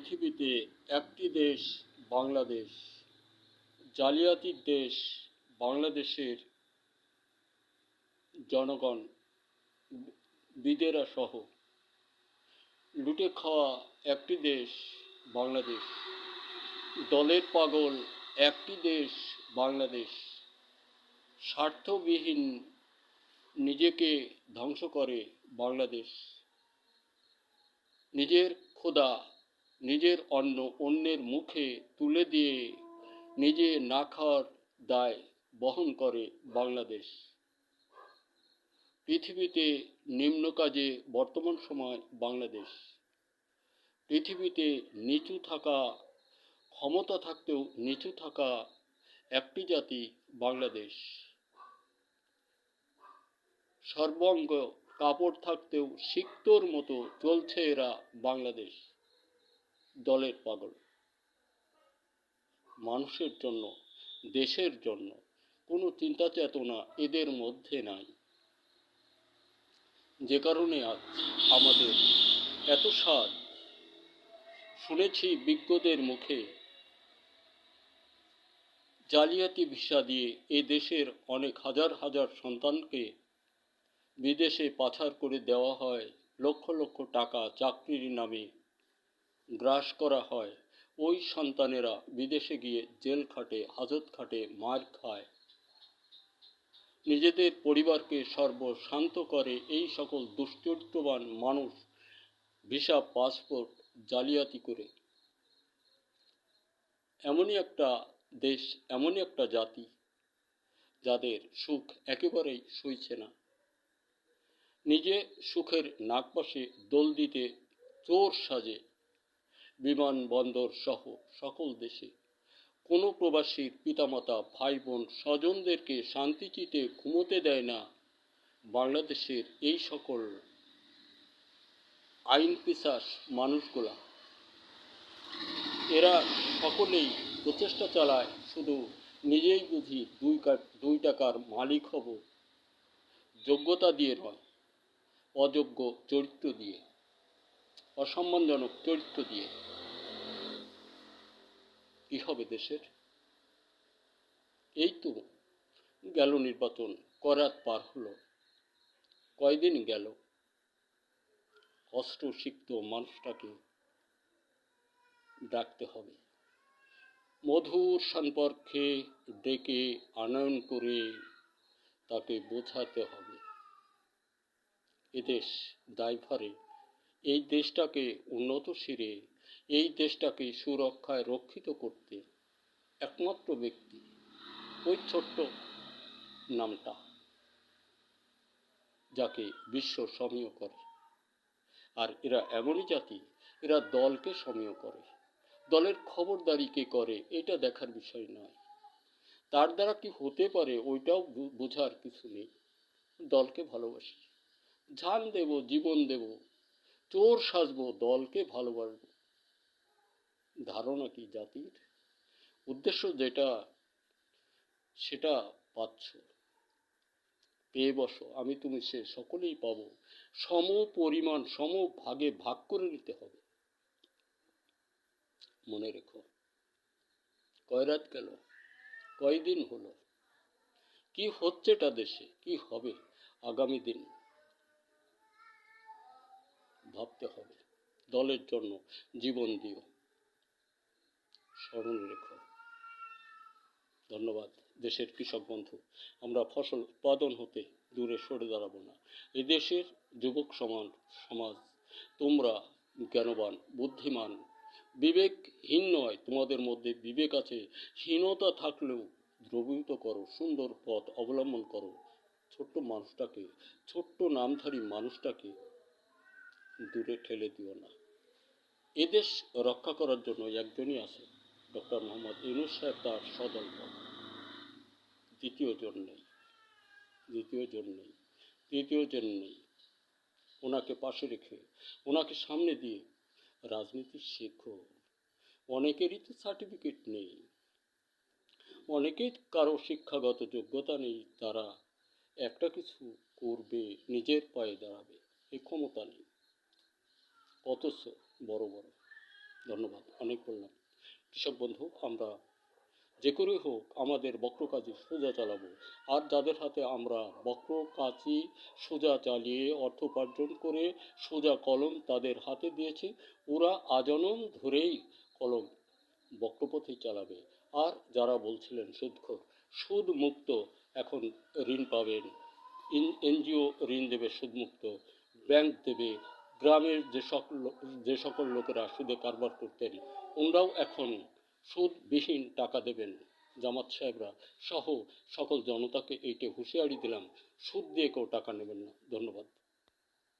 পৃথিবীতে একটি দেশ বাংলাদেশ, জালিয়াতির দেশ বাংলাদেশের জনগণ, বিদেরা সহ লুটে খাওয়া একটি দেশ বাংলাদেশ, দলের পাগল একটি দেশ বাংলাদেশ, স্বার্থবিহীন নিজেকে ধ্বংস করে বাংলাদেশ, নিজের ক্ষুধা নিজের অন্ন অন্যের মুখে তুলে দিয়ে নিজে না খাওয়ার দায় বহন করে বাংলাদেশ। পৃথিবীতে নিম্ন কাজে বর্তমান সময় বাংলাদেশ। পৃথিবীতে নিচু থাকা, ক্ষমতা থাকতেও নিচু থাকা একটি জাতি বাংলাদেশ। সর্বাঙ্গ কাপড় থাকতেও সিক্তর মতো চলছে এরা বাংলাদেশ। দলের পাগল। মানুষের জন্য, দেশের জন্য কোনো চিন্তা চেতনা এদের মধ্যে নাই, যে কারণে আজ আমাদের এত স্বাদ। শুনেছি বিজ্ঞদের মুখে, জালিয়াতি ভিসা দিয়ে এ দেশের অনেক হাজার হাজার সন্তানকে বিদেশে পাচার করে দেওয়া হয়, লক্ষ লক্ষ টাকা চাকরির নামে গ্রাস করা হয়। ওই সন্তানেরা বিদেশে গিয়ে জেল খাটে, হাজত খাটে, মার খায়। নিজেদের পরিবারকে সর্বশান্ত করে এই সকল দুশ্চরিত্রবান মানুষ ভিসা পাসপোর্ট জালিয়াতি করে। এমনই একটা দেশ, এমনই একটা জাতি যাদের সুখ একেবারেই সইছে না। নিজে সুখের নাগপাশে দোল দিতে চোর সাজে বিমানবন্দর সহ সকল দেশে। কোনো প্রবাসীর পিতামাতা, ভাই বোন, স্বজনদেরকে শান্তিচিতে ঘুমোতে দেয় না বাংলাদেশের এই সকল আইন পিশাচ মানুষগুলা। এরা সকলেই প্রচেষ্টা চালায় শুধু নিজেই বুঝি দুই টাকার মালিক হব, যোগ্যতা দিয়ে নয়, অযোগ্য চরিত্র দিয়ে, অসম্মানজনক চরিত্র দিয়ে। কি হবে দেশের? এই তো গেল নির্বাচন, করাত পার হলো, কয়দিন গেল। অস্ত্র সিক্ত মানুষটাকে ডাকতে হবে, মধুর সম্পর্কে ডেকে আনয়ন করে তাকে বোঝাতে হবে এদেশ দায়ভারে, এই দেশটাকে উন্নতশীলে, এই দেশটাকে সুরক্ষায় রক্ষিত করতে একমাত্র ব্যক্তি ওই ছোট্ট নামটা, যাকে বিশ্ব সমীহ করে। আর এরা এমনই জাতি, এরা দলকে সমীহ করে। দলের খবরদারি কে করে এটা দেখার বিষয় নয়, তার দ্বারা কি হতে পারে ওইটাও বোঝার কিছু নেই। দলকে ভালোবাসি, জান দেব, জীবন দেব, চোর সাজবো, দলকে ভালোবাসবো। ধারণা কি জাতির? উদ্দেশ্য যেটা সেটা পাচ্ছ, পেয়ে বসো, আমি তুমি সে সকলেই পাবো। সম পরিমাণ সম ভাগে ভাগ করে নিতে হবে। মনে রেখো, কয় রাত গেল, কয়দিন হলো, কি হচ্ছেটা দেশে, কি হবে আগামী দিন, ভাবতে হবে। দলের জন্য জীবন দিও, স্মরণে রেখো। ধন্যবাদ দেশের কৃষক বন্ধু। আমরা ফসল উৎপাদন হতে দূরে সরে দাঁড়াবো না। এদেশের যুবক সমাজ তোমরা জ্ঞানবান, বুদ্ধিমান, বিবেকহীন নয়, তোমাদের মধ্যে বিবেক আছে। হীনতা থাকলেও দ্রবীভূত করো, সুন্দর পথ অবলম্বন করো। ছোট্ট মানুষটাকে, ছোট্ট নামধারী মানুষটাকে দূরে ঠেলে দিও না। এদেশ রক্ষা করার জন্য একজনই আছে, ডক্টর মোহাম্মদ ইউনূস সাহেব, তার সদল বল। দ্বিতীয় জন নেই, তৃতীয় জন নেই। ওনাকে পাশে রেখে, ওনাকে সামনে দিয়ে রাজনীতি শেখো। অনেকেরই তো সার্টিফিকেট নেই, অনেকের কারো শিক্ষাগত যোগ্যতা নেই, তারা একটা কিছু করবে, নিজের পায়ে দাঁড়াবে, এই ক্ষমতা নেই। অথচ বড় বড় ধন্যবাদ, অনেক বললাম। কৃষক বন্ধু, আমরা যে করেই হোক আমাদের বক্র কাজে সোজা চালাবো। আর যাদের হাতে আমরা বক্র কাজই সোজা চালিয়ে অর্থ উপার্জন করে সোজা কলম তাদের হাতে দিয়েছি, ওরা আজনম ধরেই কলম বক্রপথেই চালাবে। আর যারা বলছিলেন সুদখোর, সুদ মুক্ত এখন ঋণ পাবেন, এনজিও ঋণ দেবে সুদমুক্ত, ব্যাংক দেবে, গ্রামের যে সকল লোকেরা সুদে কারবার করতেন ওনারাও এখন সুদবিহীন টাকা দেবেন। জামাত সাহেবরা সহ সকল জনতাকে এইটা হুঁশিয়ারি দিলাম, সুদ দিয়ে কেউ টাকা নেবেন না। ধন্যবাদ।